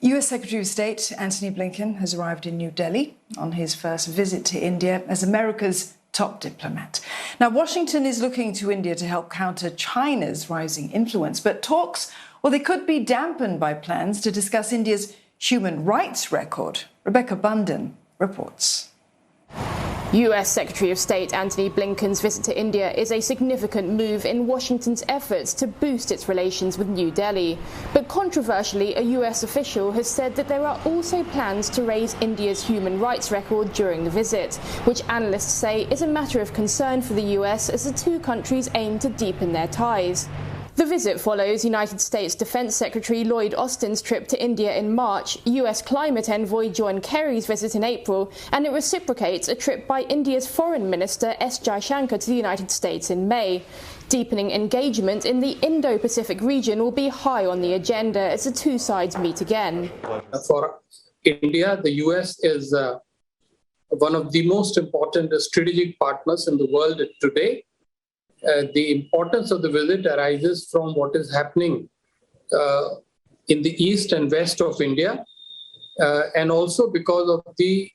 US Secretary of State Antony Blinken has arrived in New Delhi on his first visit to India as America's top diplomat. Now, Washington is looking to India to help counter China's rising influence, but talks, well, they could be dampened by plans to discuss India's human rights record. Rebecca Bundan reports. US Secretary of State Antony Blinken's visit to India is a significant move in Washington's efforts to boost its relations with New Delhi. But controversially, a US official has said that there are also plans to raise India's human rights record during the visit, which analysts say is a matter of concern for the US as the two countries aim to deepen their ties. The visit follows United States Defense Secretary Lloyd trip to India in March, US climate envoy John Kerry's visit in April, and it reciprocates a trip by India's Foreign Minister Jaishankar to the United States in May. Deepening engagement in the Indo-Pacific region will be high on the agenda as the two sides meet again. For India, the US is one of the most important strategic partners in the world today. The importance of the visit arises from what is happening in the east and west of India, and also because of the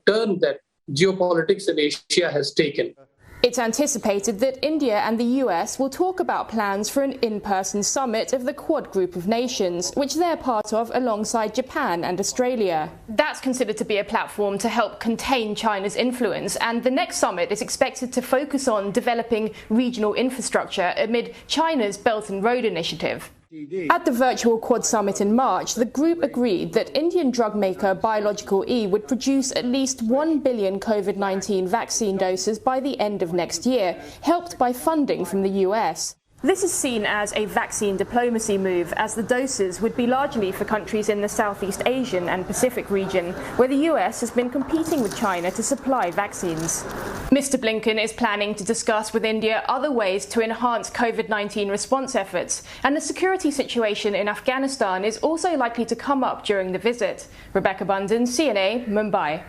turn that geopolitics in Asia has taken. It's anticipated that India and the US will talk about plans for an in-person summit of the Quad group of nations, which they're part of alongside Japan and Australia. That's considered to be a platform to help contain China's influence, and the next summit is expected to focus on developing regional infrastructure amid China's Belt and Road Initiative. At the virtual Quad summit in March, the group agreed that Indian drug maker Biological E would produce at least 1 billion COVID-19 vaccine doses by the end of next year, helped by funding from the US. This is seen as a vaccine diplomacy move, as the doses would be largely for countries in the Southeast Asian and Pacific region, where the US has been competing with China to supply vaccines. Mr. Blinken is planning to discuss with India other ways to enhance COVID-19 response efforts, and the security situation in Afghanistan is also likely to come up during the visit. Rebecca Bundan, CNA, Mumbai.